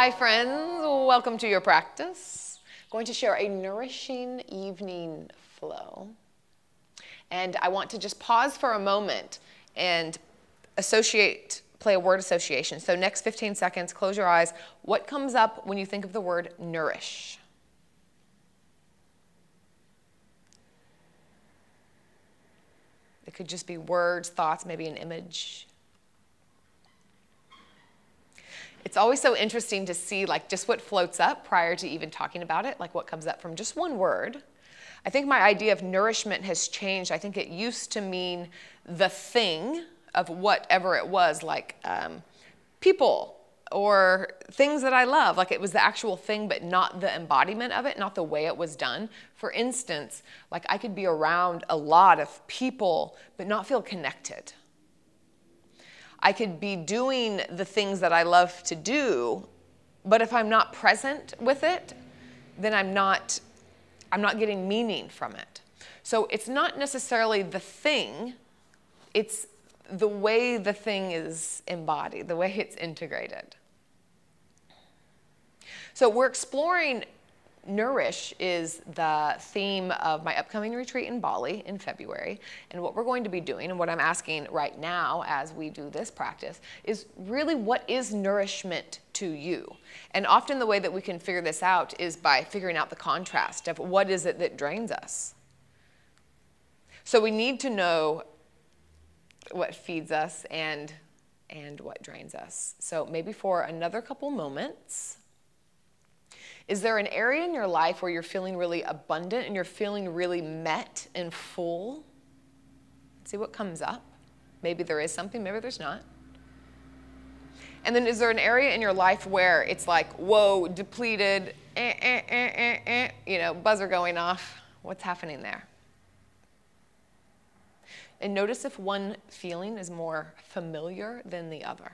Hi friends, welcome to your practice. Going to share a nourishing evening flow. And I want to just pause for a moment and play a word association. So next 15 seconds, close your eyes. What comes up when you think of the word nourish? It could just be words, thoughts, maybe an image. It's always so interesting to see just what floats up prior to even talking about it, like what comes up from just one word. I think my idea of nourishment has changed. I think it used to mean the thing of whatever it was, like people or things that I love. Like it was the actual thing, but not the embodiment of it, not the way it was done. For instance, like I could be around a lot of people, but not feel connected. I could be doing the things that I love to do, but if I'm not present with it, then I'm not getting meaning from it. So it's not necessarily the thing, it's the way the thing is embodied, the way it's integrated. So we're exploring Nourish is the theme of my upcoming retreat in Bali in February. And what we're going to be doing, and what I'm asking right now as we do this practice, is really what is nourishment to you? And often the way that we can figure this out is by figuring out the contrast of what is it that drains us. So we need to know what feeds us and what drains us. So maybe for another couple moments, is there an area in your life where you're feeling really abundant and you're feeling really met and full? See what comes up. Maybe there is something, maybe there's not. And then is there an area in your life where it's like, whoa, depleted, buzzer going off? What's happening there? And notice if one feeling is more familiar than the other.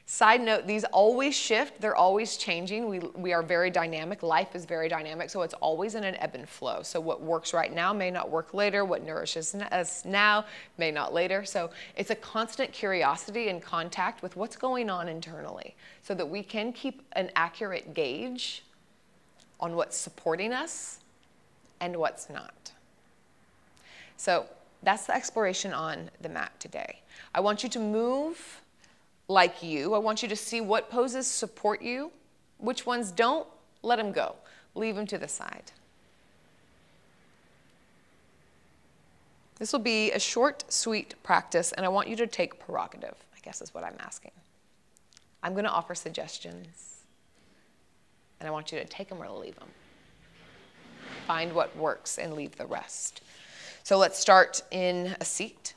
Side note, these always shift, they're always changing. We are very dynamic, life is very dynamic, so it's always in an ebb and flow. So what works right now may not work later, what nourishes us now may not later. So it's a constant curiosity and contact with what's going on internally so that we can keep an accurate gauge on what's supporting us and what's not. So that's the exploration on the mat today. I want you to move like you. I want you to see what poses support you, which ones don't, let them go. Leave them to the side. This will be a short, sweet practice, and I want you to take prerogative, I guess is what I'm asking. I'm going to offer suggestions, and I want you to take them or leave them. Find what works and leave the rest. So let's start in a seat.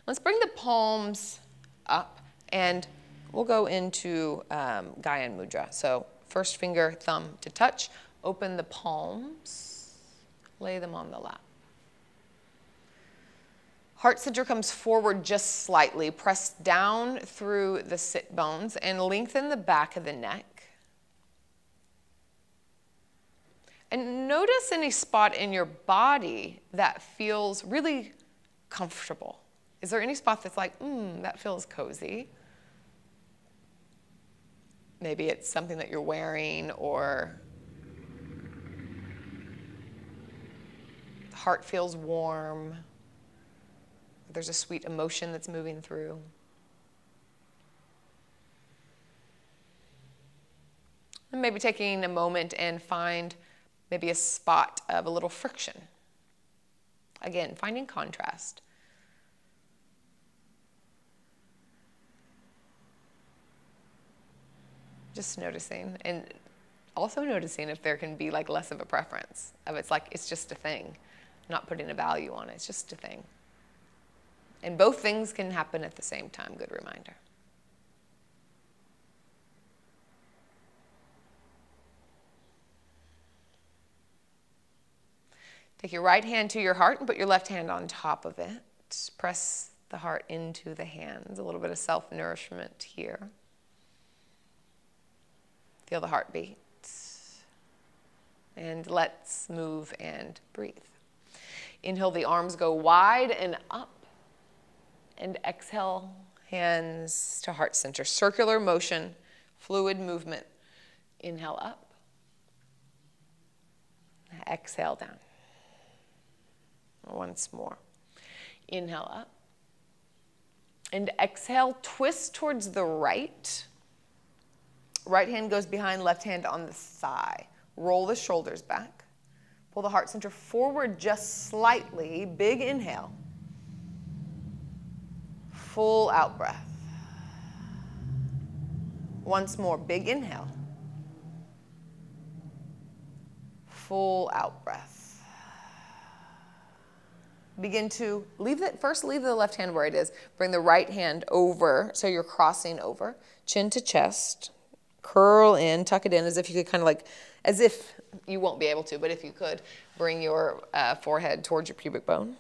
Let's bring the palms up, and we'll go into Gyan Mudra. So first finger, thumb to touch. Open the palms. Lay them on the lap. Heart center comes forward just slightly. Press down through the sit bones and lengthen the back of the neck. And notice any spot in your body that feels really comfortable. Is there any spot that's like, that feels cozy? Maybe it's something that you're wearing, or the heart feels warm. There's a sweet emotion that's moving through. And maybe taking a moment and find maybe a spot of a little friction. Again, finding contrast. Just noticing, and also noticing if there can be less of a preference of it's just a thing, not putting a value on it, it's just a thing. And both things can happen at the same time, good reminder. Take your right hand to your heart and put your left hand on top of it. Press the heart into the hands, a little bit of self-nourishment here. Feel the heartbeat. And let's move and breathe. Inhale, the arms go wide and up. And exhale, hands to heart center. Circular motion, fluid movement. Inhale up. Exhale down. Once more. Inhale up. And exhale, twist towards the right. Right hand goes behind, left hand on the thigh. Roll the shoulders back. Pull the heart center forward just slightly. Big inhale. Full out breath. Once more, big inhale. Full out breath. Begin to leave the left hand where it is. Bring the right hand over, so you're crossing over. Chin to chest. Curl in, tuck it in as if you could kind of like, as if you won't be able to, but if you could, bring your forehead towards your pubic bone.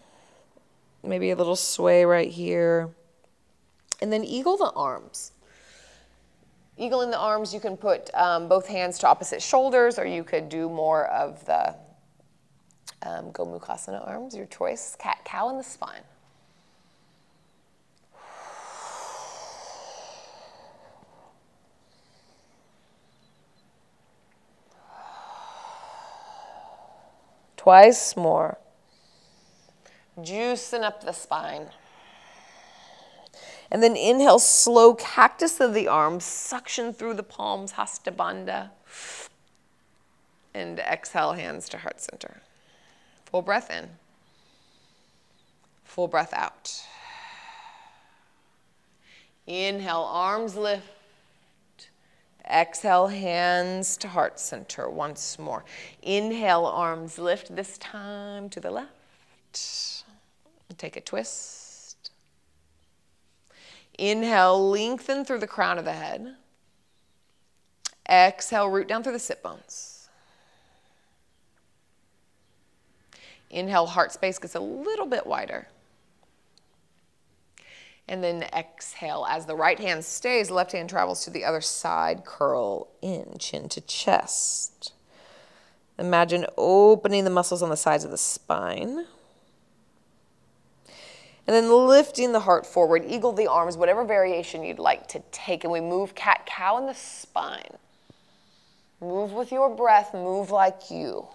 Maybe a little sway right here. And then eagle the arms. Eagle in the arms, you can put both hands to opposite shoulders, or you could do more of the Gomukhasana arms, your choice. Cat-cow in the spine. Twice more. Juicing up the spine. And then inhale, slow cactus of the arms, suction through the palms, Hasta Bandha. And exhale, hands to heart center. Full breath in. Full breath out. Inhale, arms lift. Exhale, hands to heart center once more. Inhale, arms lift, this time to the left. Take a twist. Inhale, lengthen through the crown of the head. Exhale, root down through the sit bones. Inhale, heart space gets a little bit wider. And then exhale, as the right hand stays, left hand travels to the other side, curl in, chin to chest. Imagine opening the muscles on the sides of the spine. And then lifting the heart forward, eagle the arms, whatever variation you'd like to take. And we move cat-cow in the spine. Move with your breath, move like you.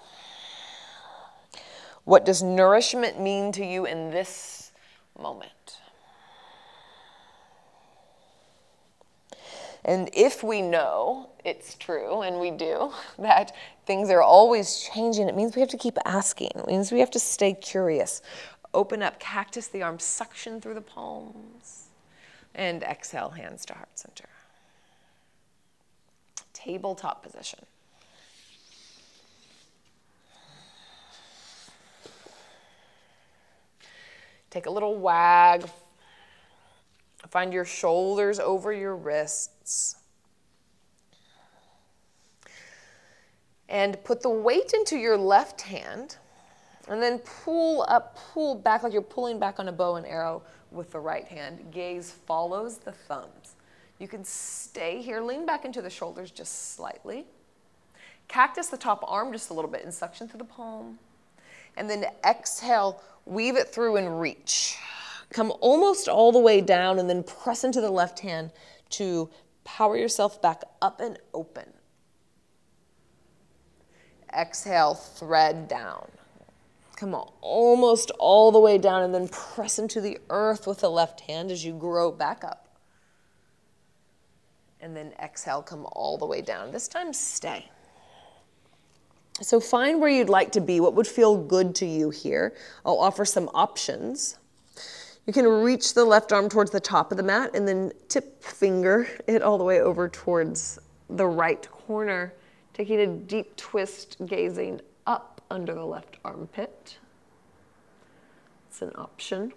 What does nourishment mean to you in this moment? And if we know it's true, and we do, that things are always changing, it means we have to keep asking. It means we have to stay curious. Open up, cactus the arms, suction through the palms. And exhale, hands to heart center. Tabletop position. Take a little wag. Find your shoulders over your wrists. And put the weight into your left hand. And then pull up, pull back like you're pulling back on a bow and arrow with the right hand. Gaze follows the thumbs. You can stay here. Lean back into the shoulders just slightly. Cactus the top arm just a little bit and suction through the palm. And then exhale, weave it through and reach. Come almost all the way down and then press into the left hand to power yourself back up and open. Exhale, thread down. Come on, almost all the way down and then press into the earth with the left hand as you grow back up. And then exhale, come all the way down. This time, stay. So find where you'd like to be, what would feel good to you here. I'll offer some options. You can reach the left arm towards the top of the mat and then tip finger it all the way over towards the right corner, taking a deep twist, gazing up under the left armpit. It's an option.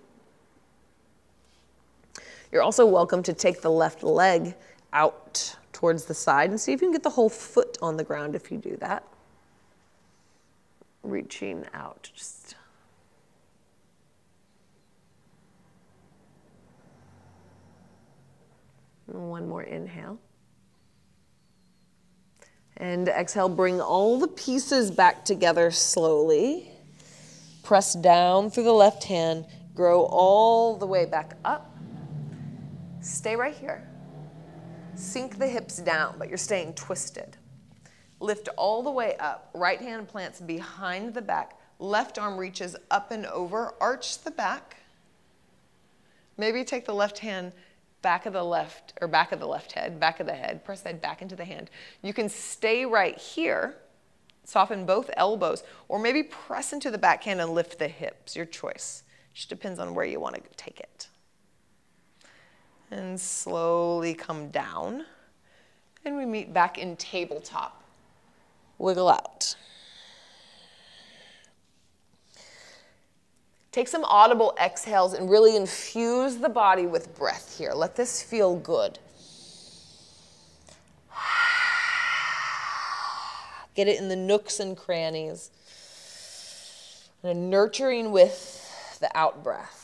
You're also welcome to take the left leg out towards the side and see if you can get the whole foot on the ground if you do that. Reaching out, just one more inhale. And exhale, bring all the pieces back together slowly. Press down through the left hand, grow all the way back up. Stay right here. Sink the hips down, but you're staying twisted. Lift all the way up. Right hand plants behind the back. Left arm reaches up and over. Arch the back. Maybe take the left hand back of the left, or back of the left head, back of the head. Press that back into the hand. You can stay right here. Soften both elbows, or maybe press into the backhand and lift the hips. Your choice. Just depends on where you want to take it. And slowly come down. And we meet back in tabletop. Wiggle out. Take some audible exhales and really infuse the body with breath here. Let this feel good. Get it in the nooks and crannies. And nurturing with the out breath.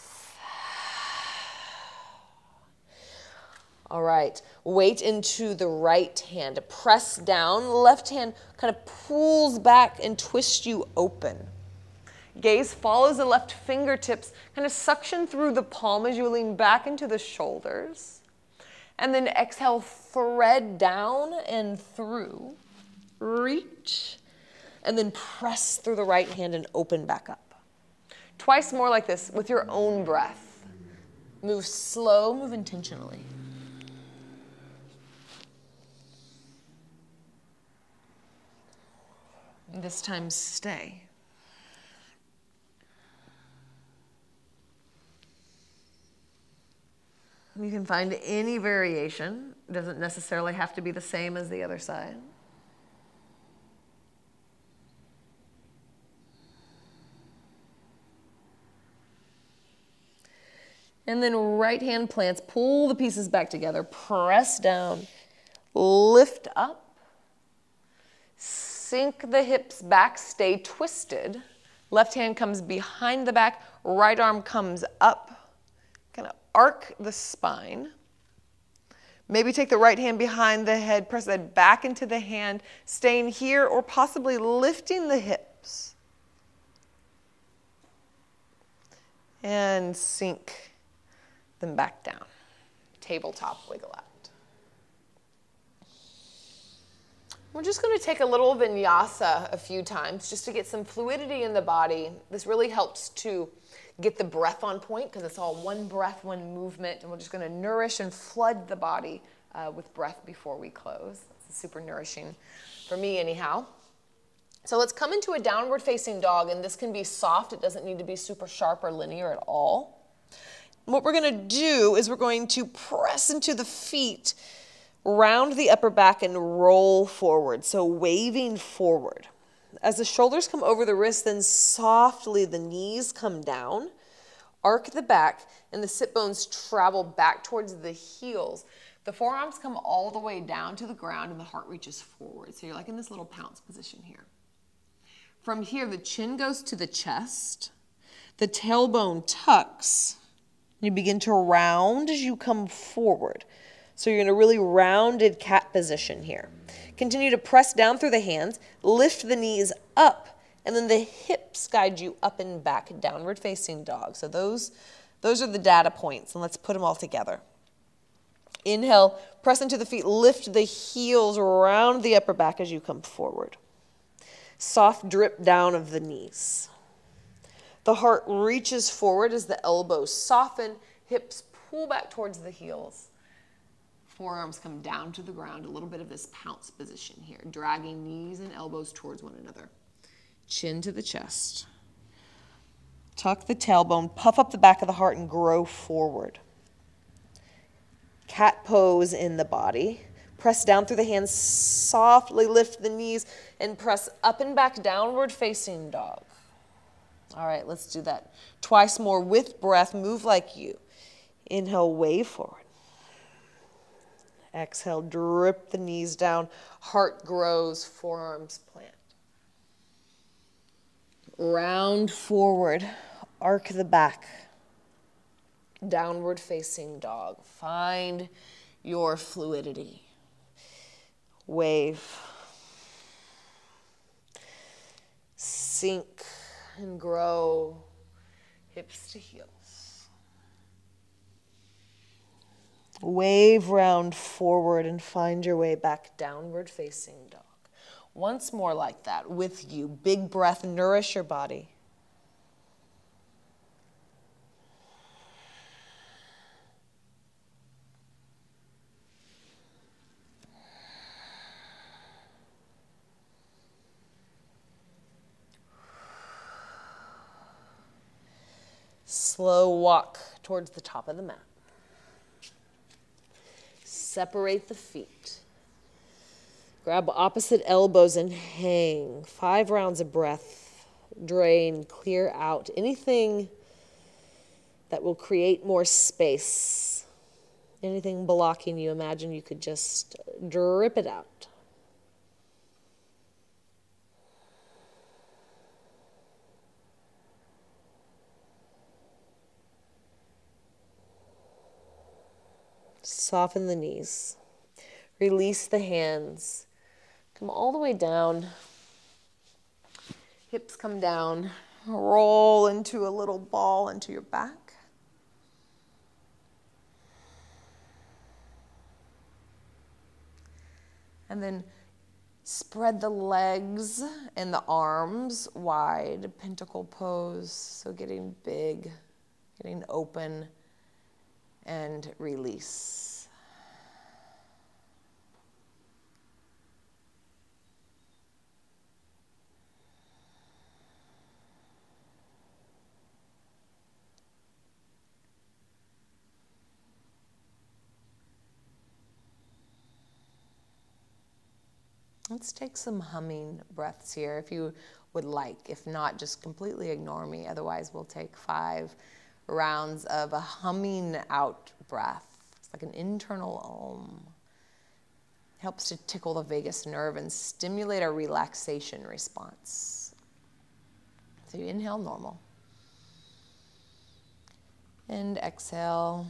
All right, weight into the right hand. Press down. Left hand kind of pulls back and twists you open. Gaze follows the left fingertips. Kind of suction through the palm as you lean back into the shoulders. And then exhale, thread down and through. Reach, and then press through the right hand and open back up. Twice more like this with your own breath. Move slow, move intentionally. This time, stay. You can find any variation. It doesn't necessarily have to be the same as the other side. And then right hand plants, pull the pieces back together, press down, lift up, sink the hips back, stay twisted. Left hand comes behind the back, right arm comes up, kind of arc the spine. Maybe take the right hand behind the head, press that back into the hand, staying here or possibly lifting the hips. And sink them back down. Tabletop wiggle out. We're just going to take a little vinyasa a few times just to get some fluidity in the body. This really helps to get the breath on point because it's all one breath, one movement, and we're just going to nourish and flood the body with breath before we close. It's super nourishing for me anyhow. So let's come into a downward facing dog, and this can be soft. It doesn't need to be super sharp or linear at all. What we're going to do is we're going to press into the feet, round the upper back, and roll forward. So waving forward. As the shoulders come over the wrists, then softly the knees come down, arc the back, and the sit bones travel back towards the heels. The forearms come all the way down to the ground, and the heart reaches forward. So you're like in this little pounce position here. From here, the chin goes to the chest. The tailbone tucks. You begin to round as you come forward. So you're in a really rounded cat position here. Continue to press down through the hands, lift the knees up, and then the hips guide you up and back, downward facing dog. So those are the data points, and let's put them all together. Inhale, press into the feet, lift the heels around the upper back as you come forward. Soft drip down of the knees. The heart reaches forward as the elbows soften, hips pull back towards the heels. Forearms come down to the ground, a little bit of this pounce position here, dragging knees and elbows towards one another. Chin to the chest. Tuck the tailbone, puff up the back of the heart, and grow forward. Cat pose in the body. Press down through the hands, softly lift the knees, and press up and back, downward facing dog. All right, let's do that twice more with breath. Move like you. Inhale, wave forward. Exhale, drip the knees down. Heart grows, forearms plant. Round forward, arc the back. Downward facing dog. Find your fluidity. Wave. Sink and grow, hips to heels. Wave round forward and find your way back, downward facing dog. Once more like that with you. Big breath, nourish your body. Slow walk towards the top of the mat. Separate the feet. Grab opposite elbows and hang. 5 rounds of breath. Drain, clear out anything that will create more space. Anything blocking you, imagine you could just drip it out. Soften the knees. Release the hands. Come all the way down. Hips come down. Roll into a little ball into your back. And then spread the legs and the arms wide. Pentacle pose. So getting big, getting open, and release. Let's take some humming breaths here if you would like. If not, just completely ignore me. Otherwise, we'll take 5 rounds of a humming out breath. It's like an internal om. Helps to tickle the vagus nerve and stimulate our relaxation response. So you inhale normal. And exhale.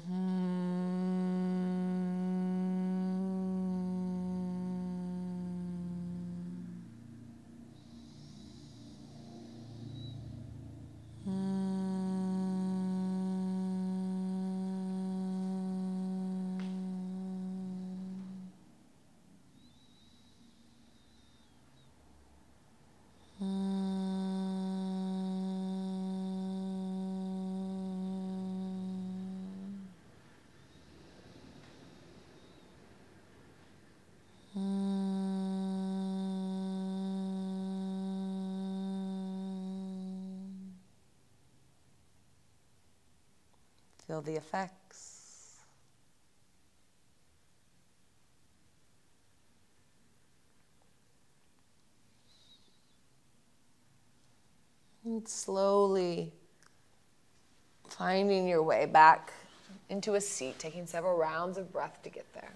Feel the effects. And slowly finding your way back into a seat, taking several rounds of breath to get there.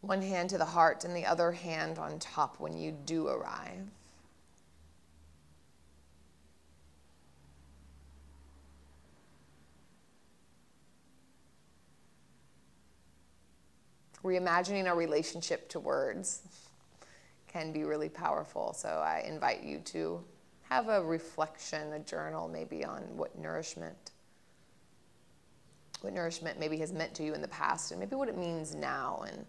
One hand to the heart and the other hand on top when you do arrive. Reimagining our relationship to words can be really powerful. So I invite you to have a reflection, a journal maybe on what nourishment maybe has meant to you in the past and maybe what it means now, and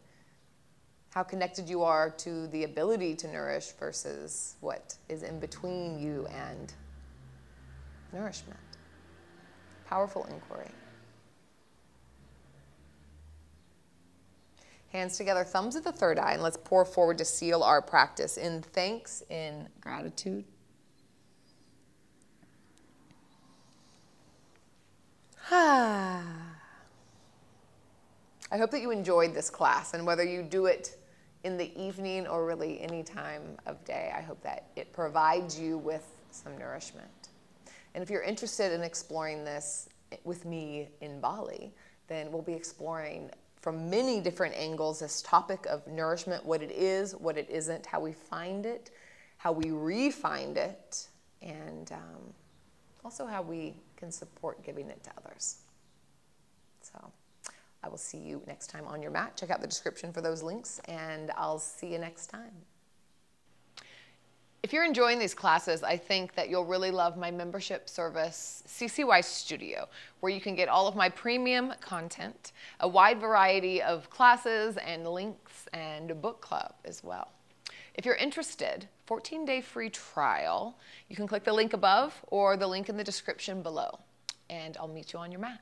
how connected you are to the ability to nourish versus what is in between you and nourishment. Powerful inquiry. Hands together, thumbs at the third eye, and let's pour forward to seal our practice in thanks, in gratitude. I hope that you enjoyed this class, and whether you do it in the evening or really any time of day, I hope that it provides you with some nourishment. And if you're interested in exploring this with me in Bali, then we'll be exploring from many different angles this topic of nourishment, what it is, what it isn't, how we find it, how we re-find it, and also how we can support giving it to others. So I will see you next time on your mat. Check out the description for those links, and I'll see you next time. If you're enjoying these classes, I think that you'll really love my membership service, CCY Studio, where you can get all of my premium content, a wide variety of classes and links, and a book club as well. If you're interested, 14-day free trial, you can click the link above or the link in the description below, and I'll meet you on your mat.